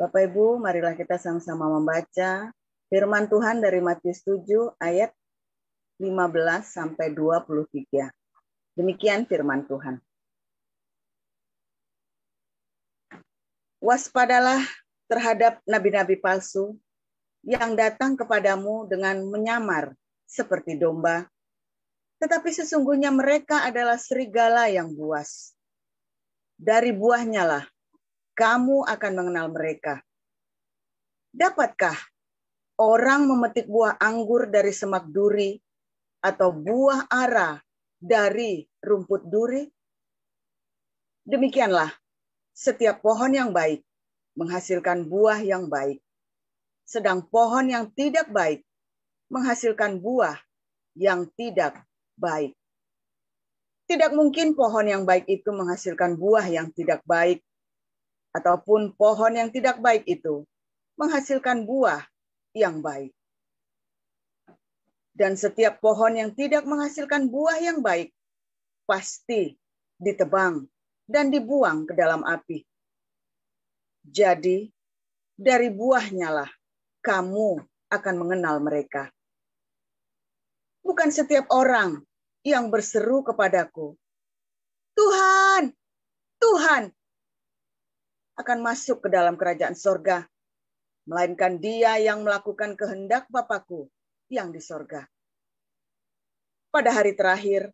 Bapak Ibu, marilah kita sama-sama membaca firman Tuhan dari Matius 7 ayat 15 sampai 23. Demikian firman Tuhan. Waspadalah terhadap nabi-nabi palsu yang datang kepadamu dengan menyamar seperti domba, tetapi sesungguhnya mereka adalah serigala yang buas. Dari buahnya lah kamu akan mengenal mereka. Dapatkah orang memetik buah anggur dari semak duri atau buah ara dari rumput duri? Demikianlah setiap pohon yang baik menghasilkan buah yang baik, sedang pohon yang tidak baik menghasilkan buah yang tidak baik. Tidak mungkin pohon yang baik itu menghasilkan buah yang tidak baik, ataupun pohon yang tidak baik itu menghasilkan buah yang baik. Dan setiap pohon yang tidak menghasilkan buah yang baik pasti ditebang dan dibuang ke dalam api. Jadi dari buahnya lah kamu akan mengenal mereka. Bukan setiap orang yang berseru kepadaku, Tuhan, Tuhan, akan masuk ke dalam kerajaan sorga, melainkan dia yang melakukan kehendak Bapa-Ku yang di sorga. Pada hari terakhir,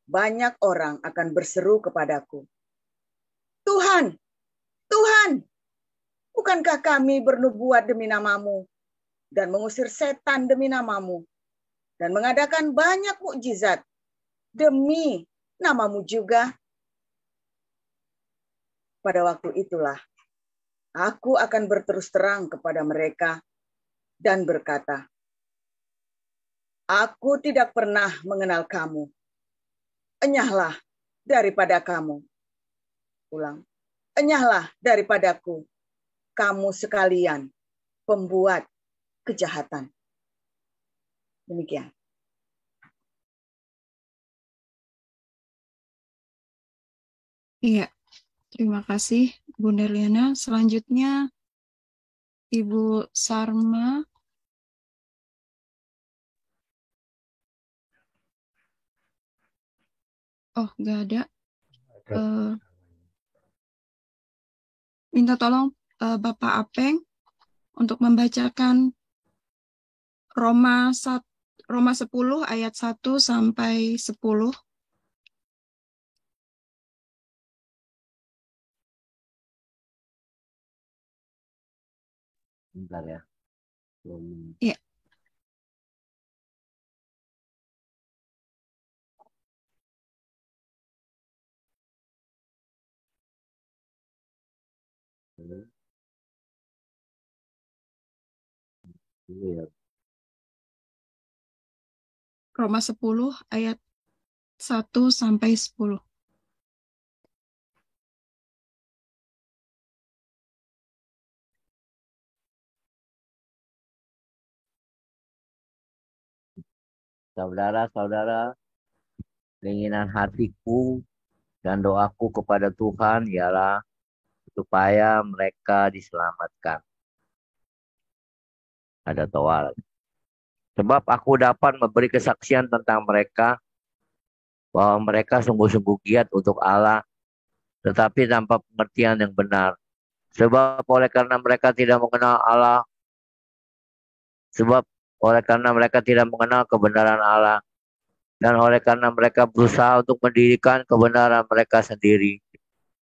banyak orang akan berseru kepadaku, Tuhan, Tuhan, bukankah kami bernubuat demi namamu dan mengusir setan demi namamu dan mengadakan banyak mukjizat demi namamu juga? Pada waktu itulah aku akan berterus terang kepada mereka dan berkata, aku tidak pernah mengenal kamu. Enyahlah daripada kamu. Ulang. Enyahlah daripadaku, kamu sekalian pembuat kejahatan. Demikian. Iya, terima kasih Bu Nerliana. Selanjutnya Ibu Sarma. Oh, nggak ada. Minta tolong Bapak Apeng untuk membacakan Roma 10 ayat 1 sampai 10. Bentar ya. Iya. Ya. Roma 10 ayat 1 sampai 10. Saudara-saudara, keinginan hatiku dan doaku kepada Tuhan ialah supaya mereka diselamatkan. Ada doa. Sebab aku dapat memberi kesaksian tentang mereka bahwa mereka sungguh-sungguh giat untuk Allah, tetapi tanpa pengertian yang benar. Sebab oleh karena mereka tidak mengenal Allah, kebenaran Allah, dan oleh karena mereka berusaha untuk mendirikan kebenaran mereka sendiri,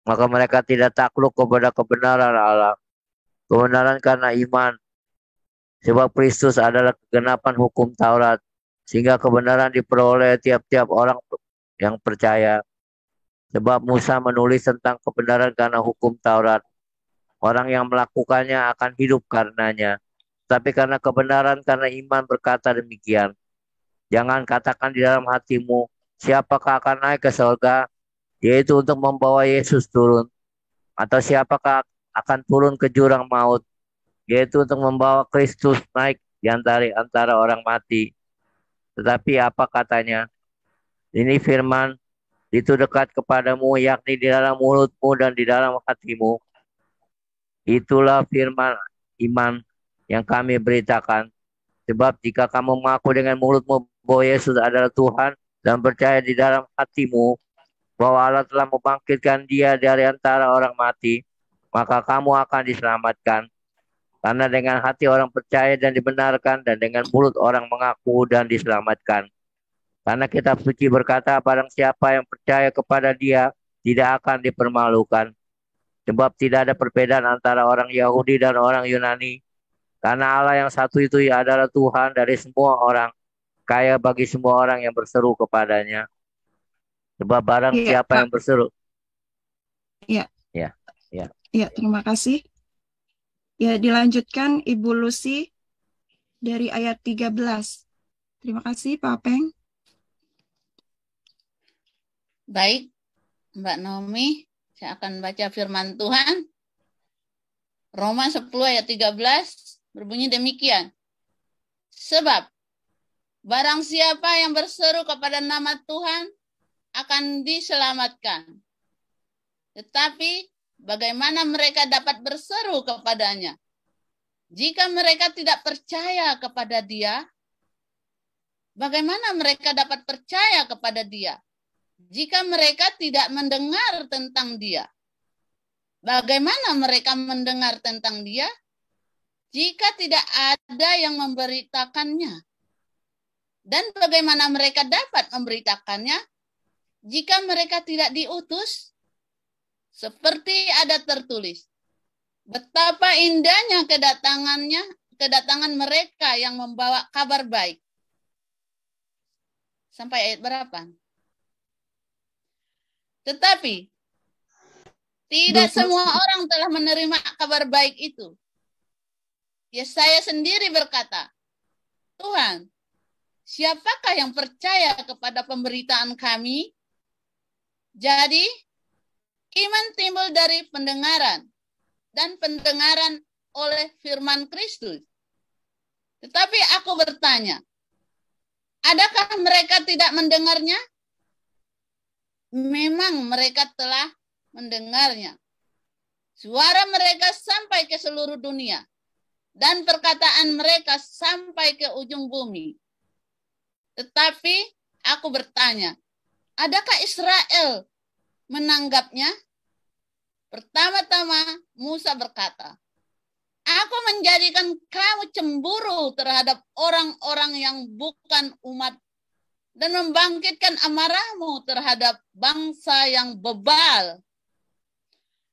maka mereka tidak takluk kepada kebenaran Allah. Kebenaran karena iman, sebab Kristus adalah kegenapan hukum Taurat, sehingga kebenaran diperoleh tiap-tiap orang yang percaya. Sebab Musa menulis tentang kebenaran karena hukum Taurat. Orang yang melakukannya akan hidup karenanya. Tapi karena kebenaran karena iman berkata demikian. Jangan katakan di dalam hatimu, siapakah akan naik ke surga, yaitu untuk membawa Yesus turun. Atau siapakah akan turun ke jurang maut, yaitu untuk membawa Kristus naik di antara orang mati. Tetapi apa katanya? Ini firman, itu dekat kepadamu, yakni di dalam mulutmu dan di dalam hatimu. Itulah firman iman yang kami beritakan. Sebab jika kamu mengaku dengan mulutmu bahwa Yesus adalah Tuhan dan percaya di dalam hatimu bahwa Allah telah membangkitkan Dia dari antara orang mati, maka kamu akan diselamatkan. Karena dengan hati orang percaya dan dibenarkan, dan dengan mulut orang mengaku dan diselamatkan. Karena kitab suci berkata, barang siapa yang percaya kepada Dia tidak akan dipermalukan. Sebab tidak ada perbedaan antara orang Yahudi dan orang Yunani. Karena Allah yang satu itu adalah Tuhan dari semua orang, kaya bagi semua orang yang berseru kepadanya. Sebab barang Iya, siapa Kak. yang berseru. Iya. Ya, ya. Ya, terima kasih. Ya, dilanjutkan Ibu Lucy dari ayat 13. Terima kasih, Pak Apeng. Baik, Mbak Naomi, saya akan baca firman Tuhan. Roma 10 ayat 13 berbunyi demikian. Sebab barang siapa yang berseru kepada nama Tuhan akan diselamatkan. Tetapi bagaimana mereka dapat berseru kepadanya jika mereka tidak percaya kepada Dia? Bagaimana mereka dapat percaya kepada Dia jika mereka tidak mendengar tentang Dia? Bagaimana mereka mendengar tentang Dia jika tidak ada yang memberitakannya? Dan bagaimana mereka dapat memberitakannya jika mereka tidak diutus? Seperti ada tertulis, betapa indahnya kedatangan mereka yang membawa kabar baik. Sampai ayat berapa? Tetapi tidak semua orang telah menerima kabar baik itu. Yesaya sendiri berkata, Tuhan, siapakah yang percaya kepada pemberitaan kami? Jadi, iman timbul dari pendengaran, dan pendengaran oleh firman Kristus. Tetapi aku bertanya, adakah mereka tidak mendengarnya? Memang mereka telah mendengarnya. Suara mereka sampai ke seluruh dunia, dan perkataan mereka sampai ke ujung bumi. Tetapi aku bertanya, adakah Israel menanggapnya? Pertama-tama Musa berkata, aku menjadikan kamu cemburu terhadap orang-orang yang bukan umat dan membangkitkan amarahmu terhadap bangsa yang bebal.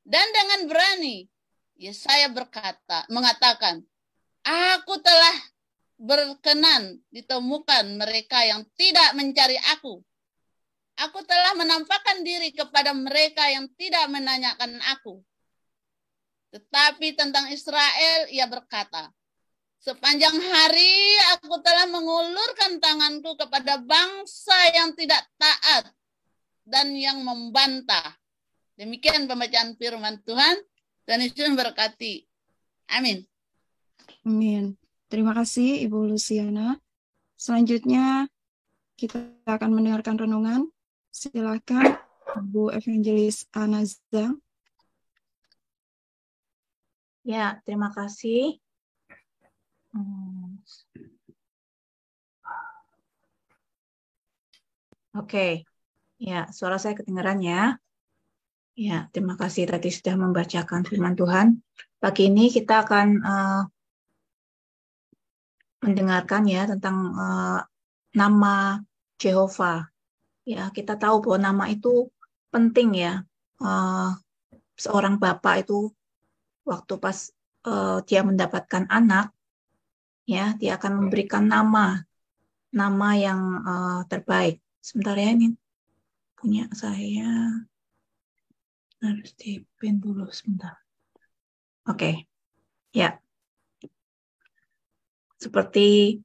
Dan dengan berani Yesaya mengatakan, aku telah berkenan ditemukan mereka yang tidak mencari aku. Aku telah menampakkan diri kepada mereka yang tidak menanyakan aku. Tetapi tentang Israel ia berkata, sepanjang hari aku telah mengulurkan tanganku kepada bangsa yang tidak taat dan yang membantah. Demikian pembacaan firman Tuhan, dan Yesus memberkati. Amin. Amin. Terima kasih Ibu Luciana. Selanjutnya kita akan mendengarkan renungan. Silakan Bu Evangelis Anaza. Ya, terima kasih. Oke. Ya, suara saya kedengaran ya. Ya, terima kasih tadi sudah membacakan firman Tuhan. Pagi ini kita akan mendengarkan ya tentang nama Jehovah. Ya, kita tahu bahwa nama itu penting ya. Seorang bapak itu waktu pas dia mendapatkan anak, ya dia akan memberikan nama yang terbaik. Sebentar ya, ini punya saya harus dipin dulu sebentar. Oke, ya. Seperti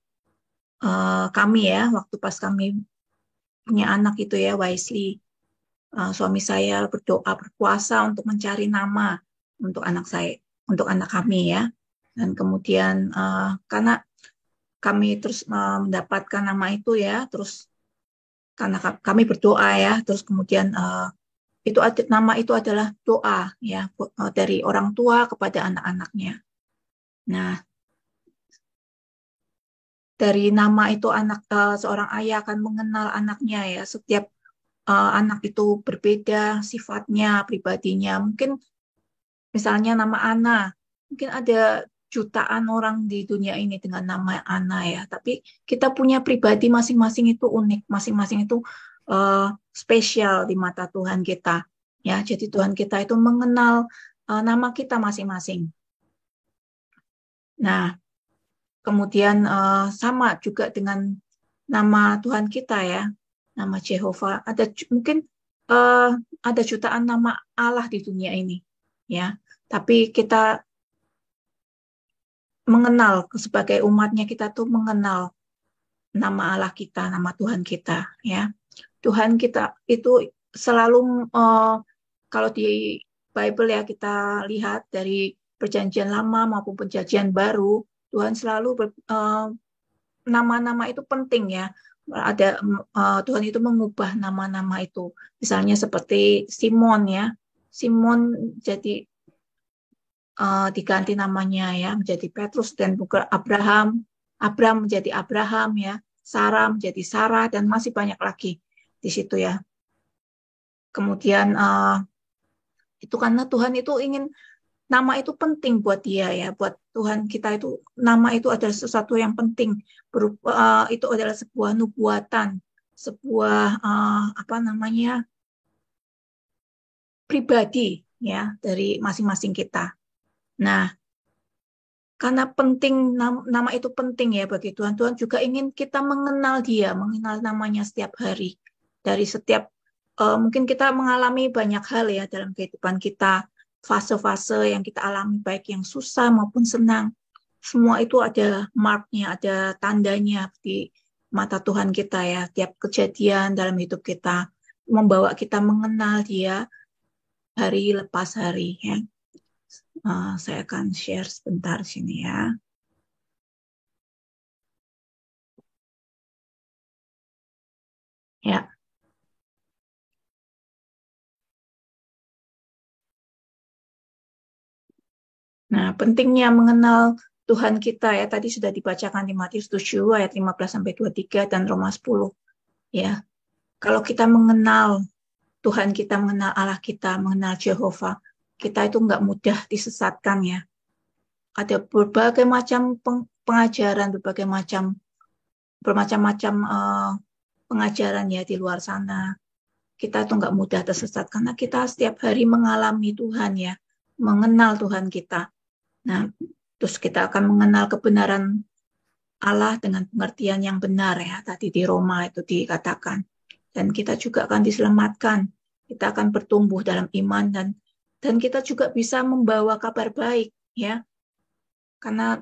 kami ya, waktu pas kami punya anak itu ya, Wisely, suami saya berdoa berpuasa untuk mencari nama untuk anak saya, untuk anak kami ya. Dan kemudian karena kami terus mendapatkan nama itu ya, terus karena kami berdoa ya, terus kemudian nama itu adalah doa ya dari orang tua kepada anak-anaknya. Nah, dari nama itu seorang ayah akan mengenal anaknya ya. Setiap anak itu berbeda sifatnya, pribadinya. Mungkin misalnya nama Ana, mungkin ada jutaan orang di dunia ini dengan nama Ana ya. Tapi kita punya pribadi masing-masing itu unik, masing-masing itu spesial di mata Tuhan kita. Ya, jadi Tuhan kita itu mengenal nama kita masing-masing. Nah, kemudian sama juga dengan nama Tuhan kita ya, nama Jehovah. Mungkin ada jutaan nama Allah di dunia ini, ya. Tapi kita mengenal sebagai umatnya, kita tuh mengenal nama Allah kita, nama Tuhan kita, ya. Tuhan kita itu selalu kalau di Bible ya kita lihat dari Perjanjian Lama maupun Perjanjian Baru, Tuhan selalu nama-nama itu penting ya. Tuhan itu mengubah nama-nama itu. Misalnya seperti Simon ya. Simon jadi diganti namanya ya menjadi Petrus, dan juga Abraham menjadi Abraham ya. Sarah menjadi Sarah, dan masih banyak lagi di situ ya. Kemudian itu karena Tuhan itu ingin nama itu penting buat dia ya, buat Tuhan kita itu nama itu adalah sesuatu yang penting. Itu adalah sebuah nubuatan, sebuah pribadi ya dari masing-masing kita. Nah, karena penting nama itu penting ya bagi Tuhan. Tuhan juga ingin kita mengenal dia, mengenal namanya setiap hari. Dari setiap mungkin kita mengalami banyak hal ya dalam kehidupan kita. Fase-fase yang kita alami, baik yang susah maupun senang, semua itu ada marknya, ada tandanya di mata Tuhan kita ya. Tiap kejadian dalam hidup kita membawa kita mengenal dia hari lepas hari ya. Saya akan share sebentar sini ya. Ya. Nah, pentingnya mengenal Tuhan kita ya, tadi sudah dibacakan di Matius 7 ayat 15-23 dan Roma 10. Ya. Kalau kita mengenal Tuhan kita, mengenal Allah kita, mengenal Jehovah, kita itu nggak mudah disesatkan ya. Ada berbagai macam pengajaran, bermacam-macam pengajaran ya di luar sana. Kita itu nggak mudah tersesat karena kita setiap hari mengalami Tuhan ya, mengenal Tuhan kita. Nah, terus kita akan mengenal kebenaran Allah dengan pengertian yang benar ya. Tadi di Roma itu dikatakan. Dan kita juga akan diselamatkan. Kita akan bertumbuh dalam iman dan kita juga bisa membawa kabar baik ya. Karena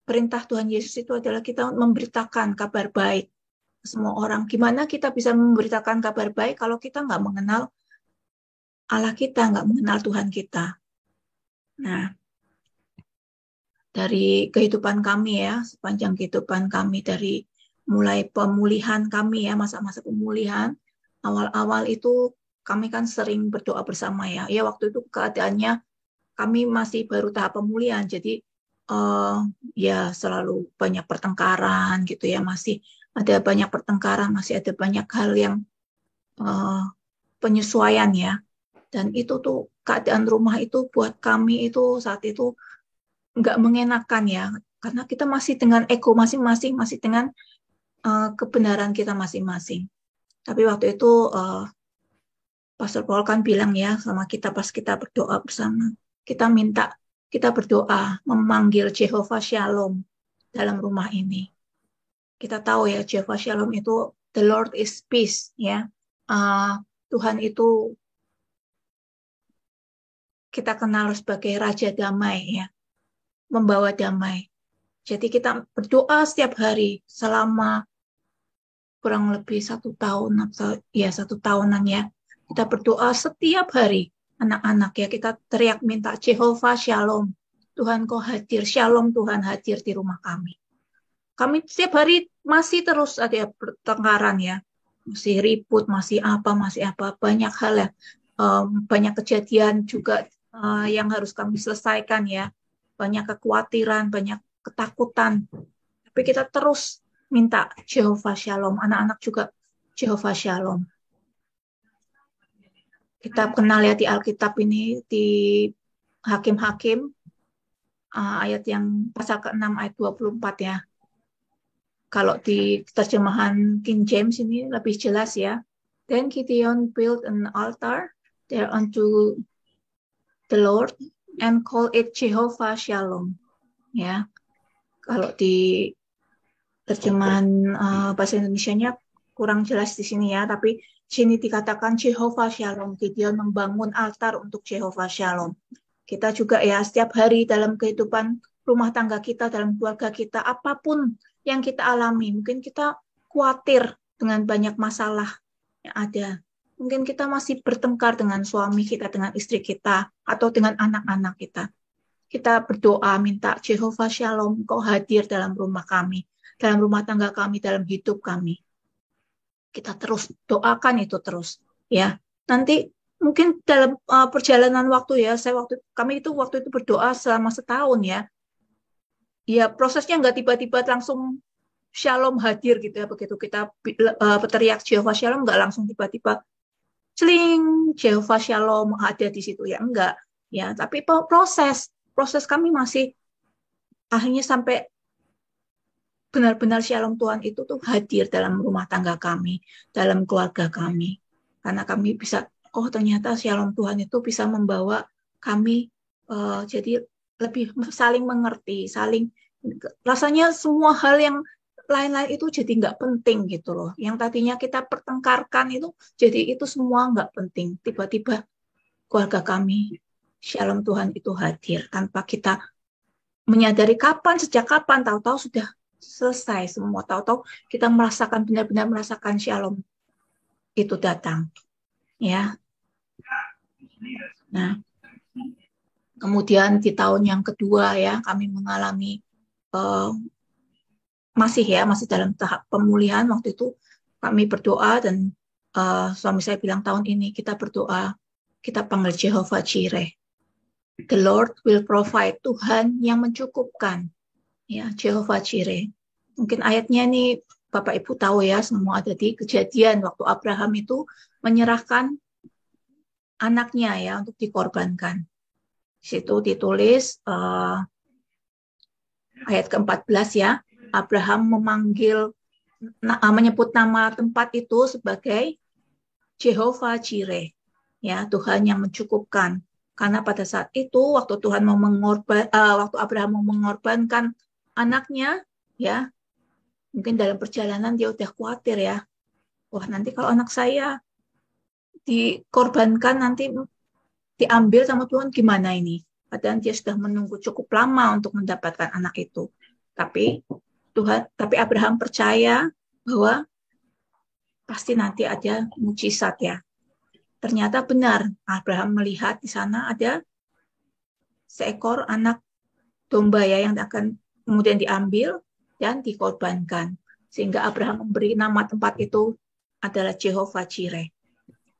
perintah Tuhan Yesus itu adalah kita memberitakan kabar baik ke semua orang. Gimana kita bisa memberitakan kabar baik kalau kita nggak mengenal Allah kita, nggak mengenal Tuhan kita. Nah, dari kehidupan kami ya, sepanjang kehidupan kami, dari mulai pemulihan kami ya, masa-masa pemulihan, awal-awal itu kami kan sering berdoa bersama ya. Ya waktu itu keadaannya kami masih baru tahap pemulihan, jadi ya selalu banyak pertengkaran gitu ya, masih ada banyak pertengkaran, masih ada banyak hal yang penyesuaian ya. Dan itu tuh keadaan rumah itu buat kami itu saat itu nggak mengenakan ya, karena kita masih dengan ego masing-masing, masih dengan kebenaran kita masing-masing. Tapi waktu itu Pastor Paul kan bilang ya sama kita pas kita berdoa bersama, kita berdoa memanggil Jehovah Shalom dalam rumah ini. Kita tahu ya Jehovah Shalom itu the Lord is peace ya. Tuhan itu kita kenal sebagai Raja Damai ya, membawa damai. Jadi kita berdoa setiap hari selama kurang lebih 1 tahun atau ya 1 tahunan ya. Kita berdoa setiap hari, anak-anak ya, kita teriak minta Jehovah Shalom. Tuhan kau hadir, Shalom Tuhan hadir di rumah kami. Kami setiap hari masih terus ada pertengkaran ya. masih ribut, masih apa, banyak hal ya, banyak kejadian juga yang harus kami selesaikan ya, banyak kekhawatiran, banyak ketakutan, tapi kita terus minta Jehovah Shalom, anak-anak juga Jehovah Shalom. Kita kenal ya di Alkitab ini, di Hakim-Hakim, ayat yang pasal ke-6 ayat 24 ya. Kalau di terjemahan King James ini lebih jelas ya. Then Gideon built an altar there unto the Lord and called it Jehovah Shalom. Ya, kalau di terjemahan bahasa Indonesianya kurang jelas di sini ya, tapi sini dikatakan Jehovah Shalom. Gideon membangun altar untuk Jehovah Shalom. Kita juga ya setiap hari dalam kehidupan rumah tangga kita, dalam keluarga kita, apapun yang kita alami, mungkin kita khawatir dengan banyak masalah yang ada. Mungkin kita masih bertengkar dengan suami kita, dengan istri kita, atau dengan anak-anak kita. Kita berdoa minta Jehovah Shalom, Kau hadir dalam rumah kami, dalam rumah tangga kami, dalam hidup kami. Kita terus doakan itu terus, ya. Nanti mungkin dalam perjalanan waktu ya, kami waktu itu berdoa selama setahun ya. Ya prosesnya nggak tiba-tiba langsung Shalom hadir gitu ya, begitu kita berteriak Jehovah Shalom nggak langsung tiba-tiba celing Jehovah Shalom ada di situ ya, enggak ya, tapi proses kami masih akhirnya sampai benar-benar Shalom Tuhan itu tuh hadir dalam rumah tangga kami, dalam keluarga kami, karena kami bisa ternyata Shalom Tuhan itu bisa membawa kami jadi lebih saling mengerti, rasanya semua hal yang lain-lain itu jadi nggak penting gitu loh. Yang tadinya kita pertengkarkan itu, jadi itu semua nggak penting. Tiba-tiba keluarga kami, Shalom Tuhan itu hadir tanpa kita menyadari sejak kapan, tahu-tahu sudah selesai semua. Tahu-tahu kita benar-benar merasakan Shalom itu datang. Ya. Nah, kemudian di tahun yang kedua ya kami mengalami masih dalam tahap pemulihan. Waktu itu kami berdoa dan suami saya bilang tahun ini kita berdoa, kita panggil Jehovah Jireh. The Lord will provide, Tuhan yang mencukupkan. Ya, Jehovah Jireh. Mungkin ayatnya ini Bapak Ibu tahu ya, semua ada di Kejadian waktu Abraham itu menyerahkan anaknya ya untuk dikorbankan. Situ ditulis ayat ke-14 ya, Abraham menyebut nama tempat itu sebagai Jehovah Jireh, ya Tuhan yang mencukupkan. Karena pada saat itu waktu waktu Abraham mau mengorbankan anaknya, ya mungkin dalam perjalanan dia udah khawatir ya, wah nanti kalau anak saya dikorbankan nanti diambil sama Tuhan gimana ini? Padahal dia sudah menunggu cukup lama untuk mendapatkan anak itu. Tapi Abraham percaya bahwa pasti nanti ada mukjizat ya. Ternyata benar, Abraham melihat di sana ada seekor anak domba ya yang akan kemudian diambil dan dikorbankan. Sehingga Abraham memberi nama tempat itu adalah Jehovah Jireh.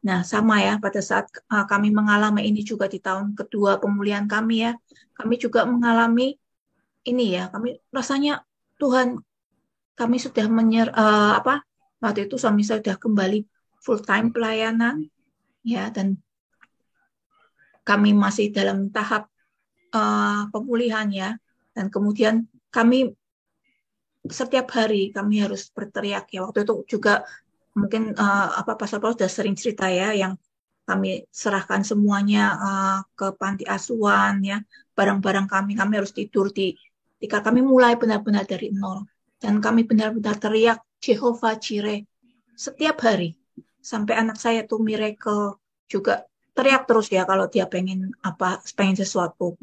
Nah, sama ya, pada saat kami mengalami ini juga di tahun kedua pemulihan kami ya, kami juga mengalami ini ya, kami rasanya Tuhan, kami sudah waktu itu suami saya sudah kembali full time pelayanan, ya, dan kami masih dalam tahap pemulihan ya, dan kemudian kami setiap hari kami harus berteriak ya, waktu itu juga mungkin Pastor Paulus sudah sering cerita ya, yang kami serahkan semuanya ke panti asuhan ya, barang-barang kami harus tidur ketika kami mulai benar-benar dari nol, dan kami benar-benar teriak Jehovah Jireh setiap hari sampai anak saya tuh Miracle juga teriak terus ya kalau dia pengen sesuatu,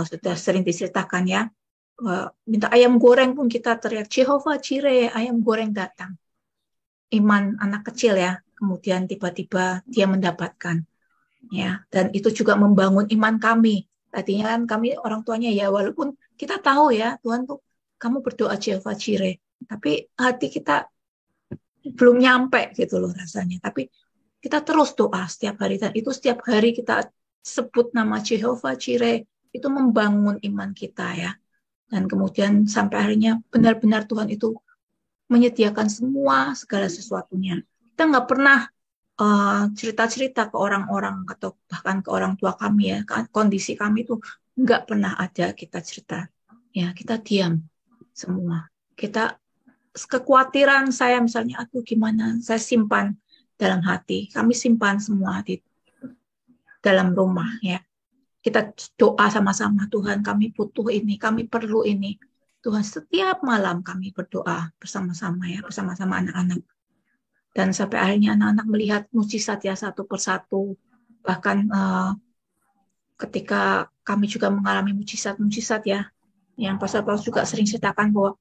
sudah sering diceritakan ya, minta ayam goreng pun kita teriak Jehovah Jireh, ayam goreng datang. Iman anak kecil ya, kemudian tiba-tiba dia mendapatkan ya, dan itu juga membangun iman kami. Tadinya kan kami orang tuanya ya, walaupun kita tahu ya Tuhan tuh kamu berdoa Jehovah Jireh, tapi hati kita belum nyampe gitu loh rasanya. Tapi kita terus doa setiap hari, dan itu setiap hari kita sebut nama Jehovah Jireh, itu membangun iman kita ya. Dan kemudian sampai akhirnya benar-benar Tuhan itu menyediakan semua segala sesuatunya. Kita nggak pernah cerita-cerita ke orang-orang atau bahkan ke orang tua kami ya, kondisi kami itu nggak pernah ada kita cerita. Ya, kita diam semua. Kita kekhawatiran saya misalnya, aduh gimana, saya simpan dalam hati. Kami simpan semua di dalam rumah ya. Kita doa sama-sama, Tuhan kami butuh ini, kami perlu ini. Tuhan, setiap malam kami berdoa bersama-sama ya, bersama-sama anak-anak. Dan sampai akhirnya anak-anak melihat mujizat ya satu persatu. Bahkan ketika kami juga mengalami mujizat-mujizat ya, yang Pastor Paulus juga sering ceritakan bahwa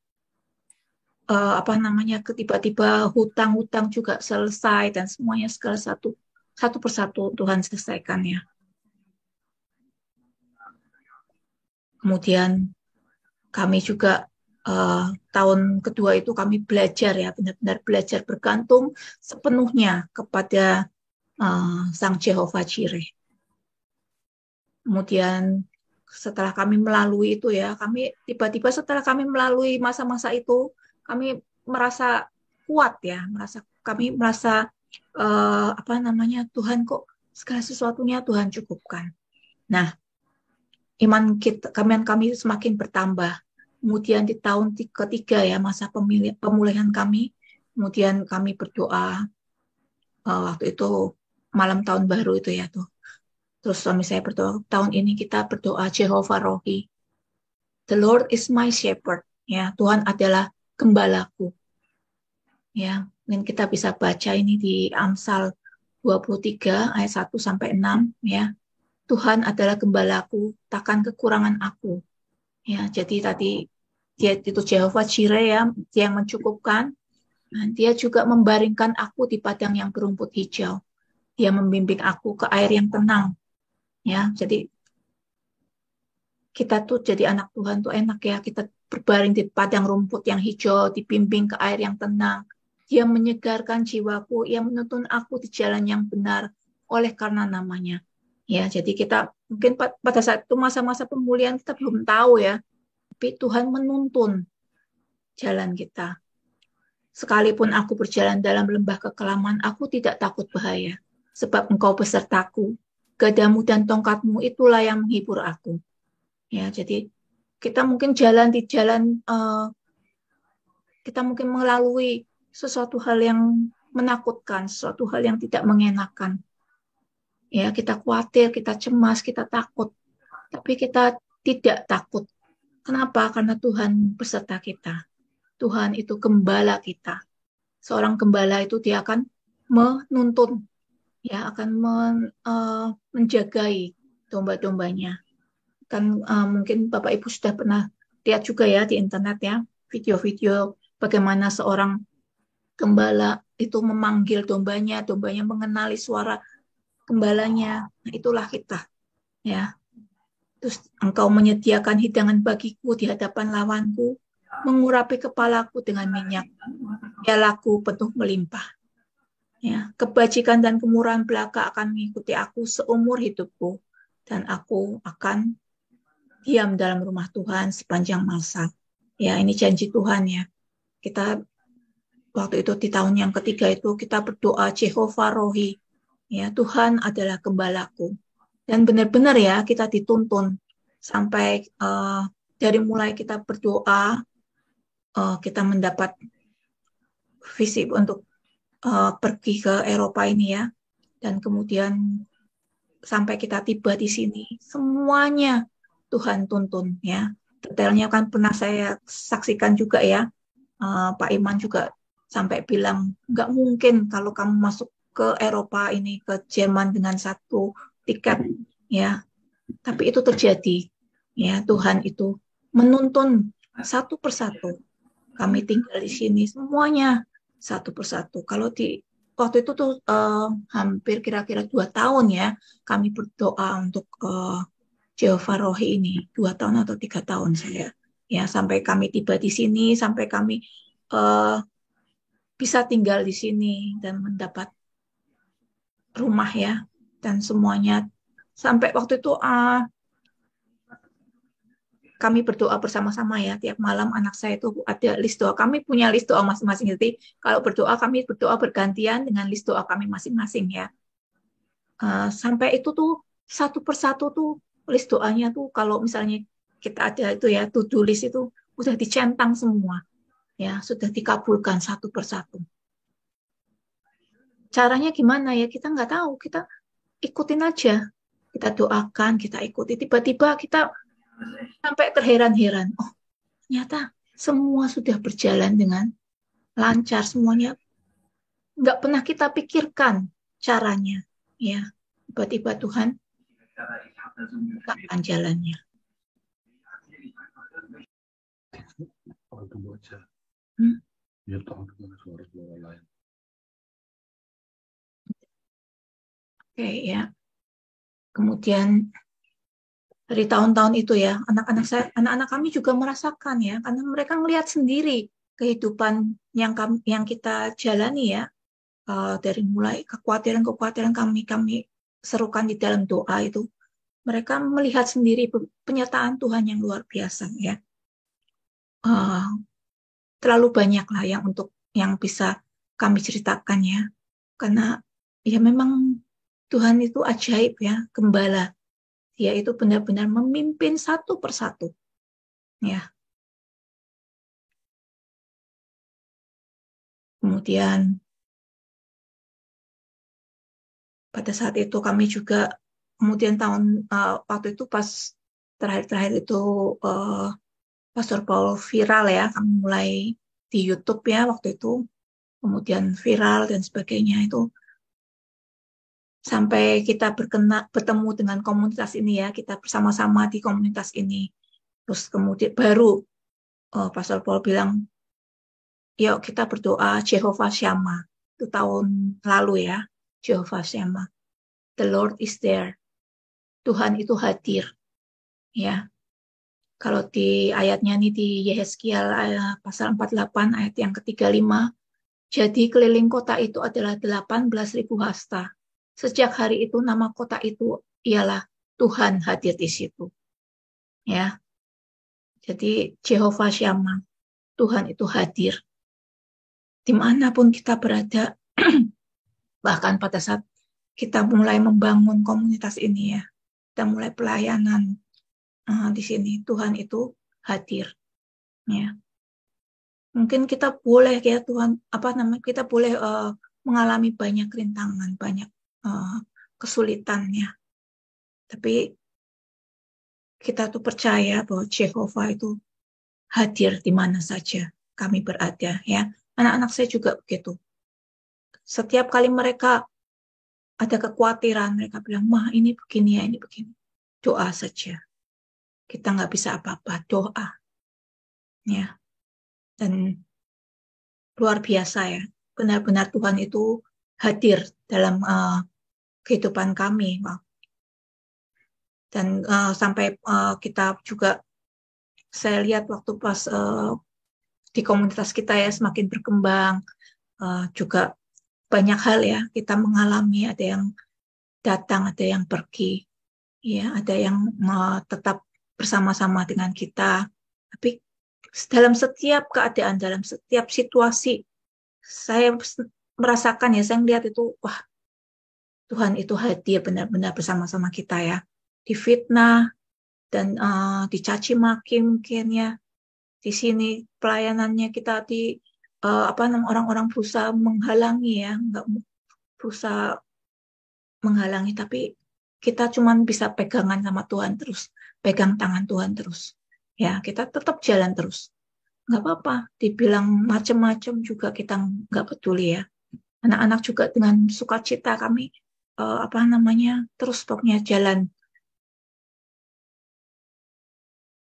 tiba-tiba hutang-hutang juga selesai dan semuanya segala satu persatu Tuhan selesaikan ya. Kemudian kami juga tahun kedua itu kami belajar ya, benar-benar belajar bergantung sepenuhnya kepada Sang Jehovah Jireh. Kemudian setelah kami melalui itu ya, kami tiba-tiba setelah kami melalui masa-masa itu, kami merasa kuat ya, kami merasa Tuhan kok segala sesuatunya Tuhan cukupkan. Nah, iman kami semakin bertambah. Kemudian di tahun ketiga ya, masa pemulihan kami, kemudian kami berdoa waktu itu malam tahun baru itu ya tuh. Terus suami saya berdoa, tahun ini kita berdoa Jehovah Rohi. The Lord is my shepherd. Ya, Tuhan adalah gembalaku. Ya, mungkin kita bisa baca ini di Amsal 23 ayat 1 sampai 6 ya. Tuhan adalah gembalaku, takkan kekurangan aku. Ya, jadi tadi dia itu Jehovah Jireh ya, dia yang mencukupkan. Nah, dia juga membaringkan aku di padang yang berumput hijau. Dia membimbing aku ke air yang tenang. Ya, jadi kita tuh jadi anak Tuhan tuh enak ya, kita berbaring di padang rumput yang hijau, dibimbing ke air yang tenang. Dia menyegarkan jiwaku, ia menuntun aku di jalan yang benar oleh karena namanya. Ya, jadi kita mungkin pada saat itu masa-masa pemulihan kita belum tahu ya, tapi Tuhan menuntun jalan kita. Sekalipun aku berjalan dalam lembah kekelaman, aku tidak takut bahaya, sebab Engkau besertaku. Gadamu dan tongkatmu itulah yang menghibur aku. Ya, jadi kita mungkin jalan di jalan, kita mungkin melalui sesuatu hal yang menakutkan, sesuatu hal yang tidak mengenakan. Ya, kita khawatir, kita cemas, kita takut. Tapi kita tidak takut. Kenapa? Karena Tuhan beserta kita. Tuhan itu gembala kita. Seorang gembala itu dia akan menuntun, ya, akan menjagai domba-dombanya. Kan mungkin Bapak Ibu sudah pernah lihat juga ya di internet ya, video-video bagaimana seorang gembala itu memanggil dombanya, dombanya mengenali suara gembalanya. Nah, itulah kita, ya. Terus Engkau menyediakan hidangan bagiku di hadapan lawanku, mengurapi kepalaku dengan minyak, pialaku penuh melimpah. Ya, kebajikan dan kemurahan belaka akan mengikuti aku seumur hidupku, dan aku akan diam dalam rumah Tuhan sepanjang masa. Ya, ini janji Tuhan ya. Kita waktu itu di tahun yang ketiga itu kita berdoa Jehovah Rohi. Ya, Tuhan adalah gembalaku. Dan benar-benar ya kita dituntun sampai dari mulai kita berdoa, kita mendapat visi untuk pergi ke Eropa ini ya, dan kemudian sampai kita tiba di sini, semuanya Tuhan tuntun ya. Detailnya kan pernah saya saksikan juga ya, Pak Iman juga sampai bilang nggak mungkin kalau kamu masuk ke Eropa ini, ke Jerman dengan satu tiket ya, tapi itu terjadi ya. Tuhan itu menuntun satu persatu. Kami tinggal di sini semuanya satu persatu. Kalau di waktu itu tuh hampir kira-kira 2 tahun ya kami berdoa untuk Jehovah Rohi ini, 2 tahun atau 3 tahun saya ya, sampai kami tiba di sini, sampai kami bisa tinggal di sini dan mendapat rumah ya, dan semuanya. Sampai waktu itu kami berdoa bersama-sama ya, tiap malam anak saya itu ada list doa. Kami punya list doa masing-masing. Jadi kalau berdoa, kami berdoa bergantian dengan list doa kami masing-masing ya. Sampai itu tuh satu persatu tuh list doanya tuh, kalau misalnya kita ada itu ya, to-do list itu udah dicentang semua. Ya, sudah dikabulkan satu persatu. Caranya gimana ya? Kita nggak tahu. Kita ikutin aja. Kita doakan, kita ikuti. Tiba-tiba kita sampai terheran-heran. Oh, ternyata semua sudah berjalan dengan lancar. Semuanya nggak pernah kita pikirkan caranya. Ya, tiba-tiba Tuhan bukakan jalannya. Oke ya. Kemudian dari tahun-tahun itu ya, anak-anak kami juga merasakan ya, karena mereka melihat sendiri kehidupan yang kita jalani ya, dari mulai kekhawatiran kami serukan di dalam doa itu, mereka melihat sendiri penyertaan Tuhan yang luar biasa ya. Terlalu banyak lah yang bisa kami ceritakan ya, karena ya memang Tuhan itu ajaib ya, gembala. Dia itu benar-benar memimpin satu persatu. Ya. Kemudian pada saat itu kami juga, kemudian waktu itu pas terakhir itu Pastor Paul viral ya, kami mulai di YouTube ya waktu itu, kemudian viral dan sebagainya itu. Sampai kita bertemu dengan komunitas ini ya, kita bersama-sama di komunitas ini. Terus kemudian baru Pastor Paul bilang, yuk kita berdoa Jehovah Shammah. Itu tahun lalu ya, Jehovah Shammah. The Lord is there. Tuhan itu hadir. Ya. Kalau di ayatnya ini di Yehezkiel pasal 48 ayat yang ke-35, jadi keliling kota itu adalah 18.000 hasta. Sejak hari itu nama kota itu ialah Tuhan hadir di situ. Ya. Jadi Jehovah Shammah, Tuhan itu hadir. Dimanapun kita berada, bahkan pada saat kita mulai membangun komunitas ini ya, kita mulai pelayanan di sini, Tuhan itu hadir. Ya. Mungkin kita boleh ya Tuhan, kita boleh mengalami banyak rintangan, banyak kesulitannya. Tapi kita tuh percaya bahwa Jehovah itu hadir di mana saja kami berada ya. Anak-anak saya juga begitu. Setiap kali mereka ada kekhawatiran, mereka bilang, "Mah, ini begini ya, ini begini." Doa saja. Kita nggak bisa apa-apa, doa. Ya. Dan luar biasa ya. Benar-benar Tuhan itu hadir dalam kehidupan kami. Dan sampai kita juga, saya lihat waktu pas di komunitas kita ya semakin berkembang, juga banyak hal ya kita mengalami, ada yang datang, ada yang pergi, ya, ada yang tetap bersama-sama dengan kita. Tapi dalam setiap keadaan, dalam setiap situasi, saya merasakan ya, saya melihat itu, wah, Tuhan itu hadir benar-benar bersama-sama kita ya. Difitnah dan dicaci maki mungkin ya. Di sini pelayanannya kita orang-orang berusaha menghalangi ya, nggak berusaha menghalangi, tapi kita cuma bisa pegangan sama Tuhan terus, pegang tangan Tuhan terus. Ya, kita tetap jalan terus. Nggak apa-apa, dibilang macam-macam juga kita nggak peduli ya. Anak-anak juga dengan sukacita kami terus pokoknya jalan.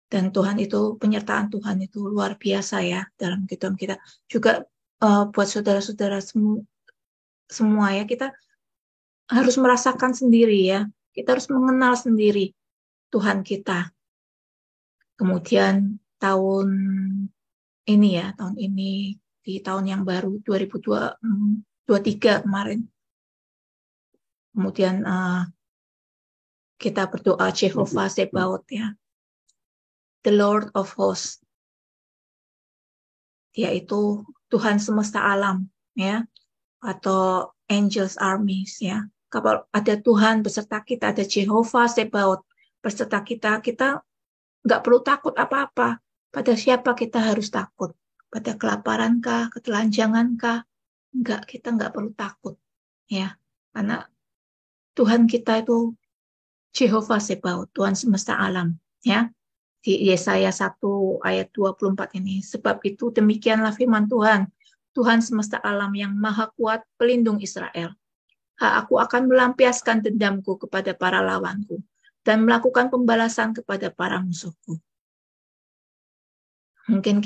Dan Tuhan itu, penyertaan Tuhan itu luar biasa ya dalam kehidupan kita. Juga buat saudara-saudara semua ya, kita harus merasakan sendiri ya. Kita harus mengenal sendiri Tuhan kita. Kemudian tahun ini di tahun yang baru 2023 kemarin. Kemudian kita berdoa Jehovah Sebaot ya, the Lord of Hosts, yaitu Tuhan semesta alam ya, atau Angels Armies ya. Kalau ada Tuhan beserta kita, ada Jehovah Sebaot beserta kita, kita nggak perlu takut apa-apa. Pada siapa kita harus takut? Pada kelaparankah, ketelanjangankah? Enggak, kita nggak perlu takut ya, karena Tuhan kita itu Jehovah Sebaot, Tuhan semesta alam ya. Di Yesaya 1 ayat 24 ini, sebab itu demikianlah firman Tuhan, Tuhan semesta alam yang maha kuat, pelindung Israel. Aku akan melampiaskan dendamku kepada para lawanku dan melakukan pembalasan kepada para musuhku. Mungkin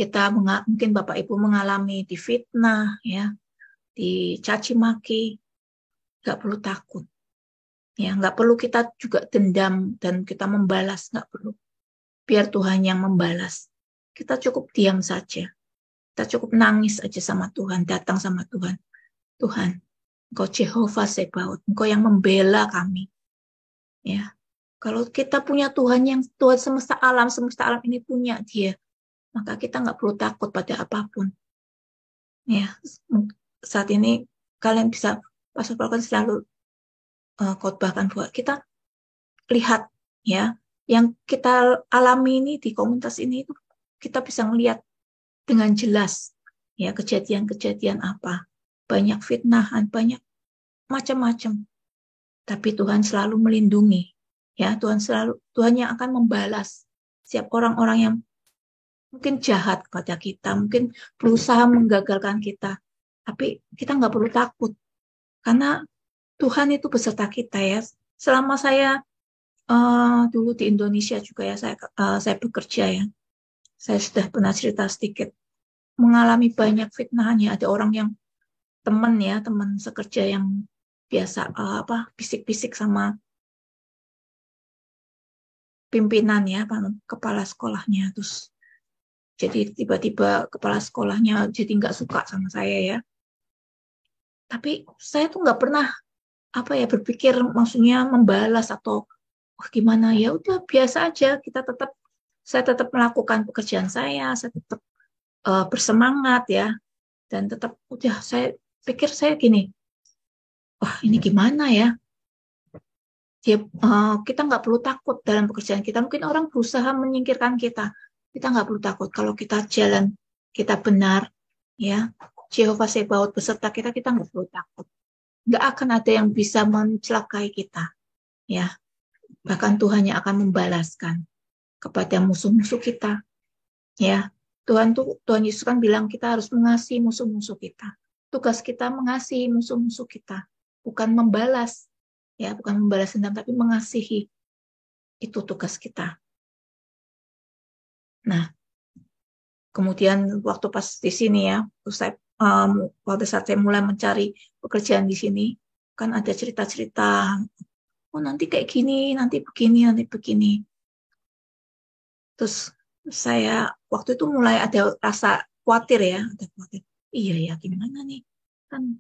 Bapak Ibu mengalami difitnah ya, dicaci maki, nggak perlu takut. Ya, nggak perlu kita juga dendam dan kita membalas, nggak perlu. Biar Tuhan yang membalas. Kita cukup diam saja. Kita cukup nangis aja sama Tuhan, datang sama Tuhan. Tuhan, Engkau Jehovah Sebaot, Engkau yang membela kami. Ya, kalau kita punya Tuhan yang Tuhan semesta alam ini punya Dia, maka kita nggak perlu takut pada apapun. Ya, saat ini kalian bisa, Pastor Paul kan selalu khotbahkan buat kita lihat ya, yang kita alami ini di komunitas ini itu kita bisa melihat dengan jelas ya kejadian-kejadian apa, banyak fitnahan, banyak macam-macam. Tapi Tuhan selalu melindungi ya, Tuhan yang akan membalas setiap orang-orang yang mungkin jahat kepada kita, mungkin berusaha menggagalkan kita. Tapi kita nggak perlu takut karena Tuhan itu beserta kita ya. Selama saya dulu di Indonesia juga ya, saya bekerja ya. Saya sudah pernah cerita sedikit mengalami banyak fitnahannya. Ada orang yang teman sekerja yang biasa bisik-bisik sama pimpinan ya, kepala sekolahnya. Terus jadi tiba-tiba kepala sekolahnya jadi nggak suka sama saya ya. Tapi saya tuh nggak pernah berpikir maksudnya membalas atau gimana, ya udah biasa aja, saya tetap melakukan pekerjaan saya tetap bersemangat ya, dan tetap saya pikir saya gini, wah ini gimana ya, kita nggak perlu takut dalam pekerjaan kita. Mungkin orang berusaha menyingkirkan kita nggak perlu takut kalau kita jalan kita benar ya, Jehovah Sebaot beserta kita nggak perlu takut, nggak akan ada yang bisa mencelakai kita ya. Bahkan Tuhan yang akan membalaskan kepada musuh-musuh kita. Ya, Tuhan Yesus kan bilang kita harus mengasihi musuh-musuh kita. Tugas kita mengasihi musuh-musuh kita, bukan membalas. Ya, bukan membalas dendam, tapi mengasihi. Itu tugas kita. Nah, kemudian waktu pas di sini ya, pada saat saya mulai mencari pekerjaan di sini, kan ada cerita-cerita, oh nanti kayak gini, nanti begini. Terus saya waktu itu mulai ada rasa khawatir ya, Iya ya, gimana nih? Kan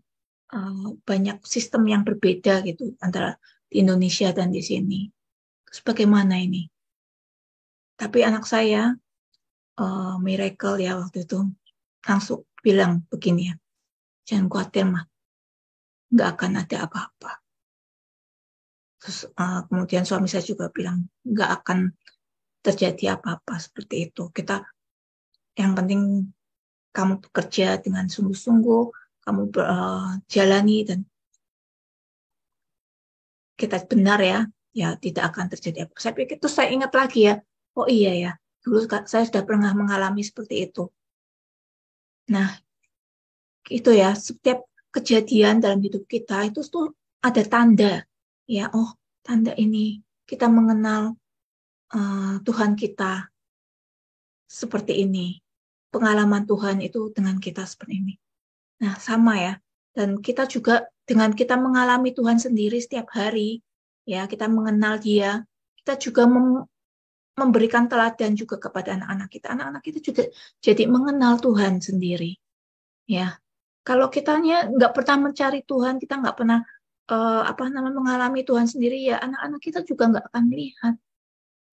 banyak sistem yang berbeda gitu antara di Indonesia dan di sini. Terus bagaimana ini? Tapi anak saya, Miracle ya waktu itu, langsung bilang begini ya, jangan khawatir mah, nggak akan ada apa-apa. Terus kemudian suami saya juga bilang nggak akan terjadi apa-apa seperti itu. Yang penting kamu bekerja dengan sungguh-sungguh, kamu jalani dan kita benar ya tidak akan terjadi apa. Saya pikir itu saya ingat lagi ya, oh iya ya, dulu saya sudah pernah mengalami seperti itu. Nah, itu ya, setiap kejadian dalam hidup kita itu tuh ada tanda. Ya, oh tanda ini kita mengenal Tuhan kita seperti ini. Pengalaman Tuhan itu dengan kita seperti ini. Nah, sama ya. Dan kita juga dengan kita mengalami Tuhan sendiri setiap hari, ya kita mengenal Dia, kita juga memberikan teladan juga kepada anak-anak kita. Anak-anak kita juga jadi mengenal Tuhan sendiri. Ya, kalau kitanya nggak pernah mencari Tuhan, kita nggak pernah mengalami Tuhan sendiri, ya anak-anak kita juga nggak akan melihat.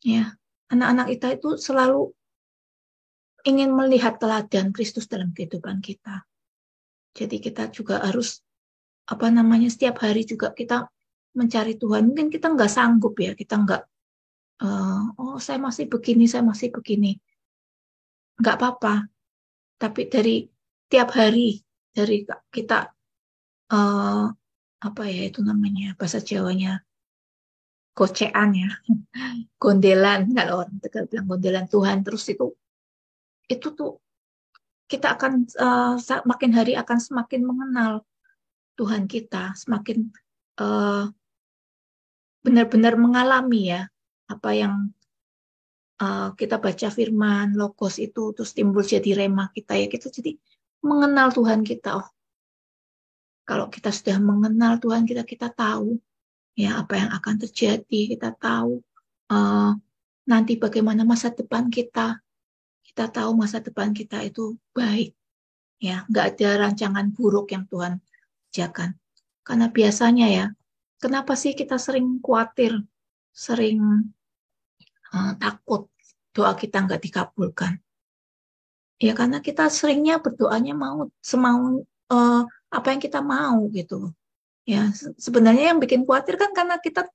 Ya, anak-anak kita itu selalu ingin melihat teladan Kristus dalam kehidupan kita. Jadi kita juga harus setiap hari juga kita mencari Tuhan. Mungkin kita nggak sanggup ya, kita nggak saya masih begini, nggak apa-apa. Tapi dari tiap hari dari kita itu namanya bahasa Jawanya gocean ya, gondelan, kalau orang Tegal bilang gondelan Tuhan, terus itu tuh kita akan makin hari akan semakin mengenal Tuhan kita, semakin benar-benar mengalami ya apa yang kita baca firman logos itu terus timbul jadi rema kita ya, kita jadi mengenal Tuhan kita. Kalau kita sudah mengenal Tuhan kita tahu ya apa yang akan terjadi, kita tahu nanti bagaimana masa depan kita tahu masa depan kita itu baik ya, nggak ada rancangan buruk yang Tuhan kerjakan. Karena biasanya ya, kenapa sih kita sering khawatir, sering takut doa kita nggak dikabulkan? Ya karena kita seringnya berdoanya mau semau apa yang kita mau gitu. Ya sebenarnya yang bikin khawatir kan karena kita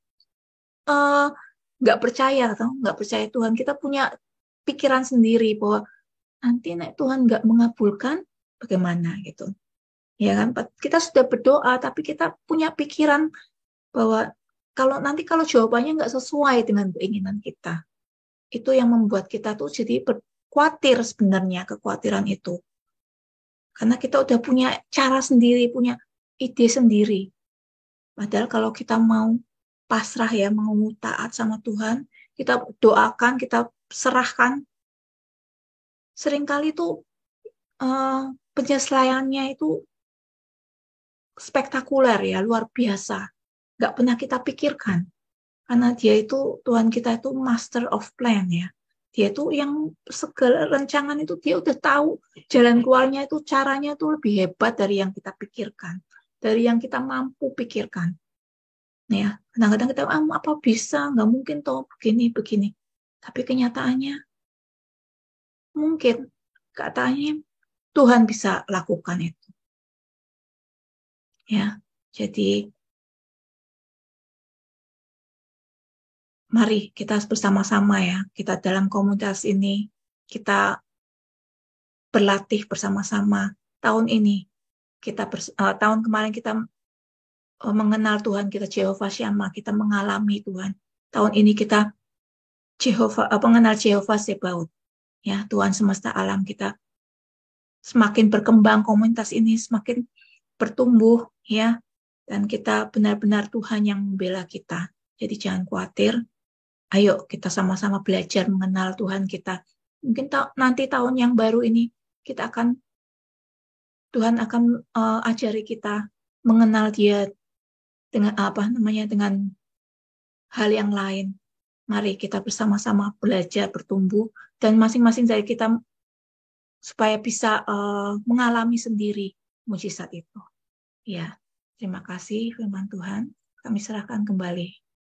nggak percaya atau nggak percaya Tuhan. Kita punya pikiran sendiri bahwa nanti Tuhan nggak mengabulkan bagaimana gitu. Ya kan, kita sudah berdoa tapi kita punya pikiran bahwa kalau jawabannya nggak sesuai dengan keinginan kita, itu yang membuat kita tuh jadi khawatir sebenarnya, kekhawatiran itu. Karena kita udah punya cara sendiri, punya ide sendiri. Padahal kalau kita mau pasrah ya, mau taat sama Tuhan, kita doakan, kita serahkan, seringkali tuh penyesuaiannya itu spektakuler ya, luar biasa. Nggak pernah kita pikirkan. Karena dia itu, Tuhan kita itu master of plan ya. Dia itu yang segala rancangan itu dia udah tahu jalan keluarnya itu, caranya itu lebih hebat dari yang kita pikirkan. Dari yang kita mampu pikirkan. Ya, kadang-kadang kita apa bisa, nggak mungkin toh begini. Tapi kenyataannya mungkin, katanya Tuhan bisa lakukan itu. Ya, jadi mari kita bersama-sama ya, kita dalam komunitas ini, kita berlatih bersama-sama. Tahun ini, tahun kemarin kita mengenal Tuhan, kita Jehovah Shammah, kita mengalami Tuhan. Tahun ini kita mengenal Jehovah Sebaot. Ya, Tuhan semesta alam, kita semakin berkembang, komunitas ini semakin bertumbuh ya, dan kita benar-benar Tuhan yang membela kita. Jadi jangan khawatir. Ayo kita sama-sama belajar mengenal Tuhan kita. Mungkin nanti tahun yang baru ini Tuhan akan ajari kita mengenal Dia dengan dengan hal yang lain. Mari kita bersama-sama belajar bertumbuh dan masing-masing dari kita supaya bisa mengalami sendiri mujizat itu. Ya, terima kasih firman Tuhan. Kami serahkan kembali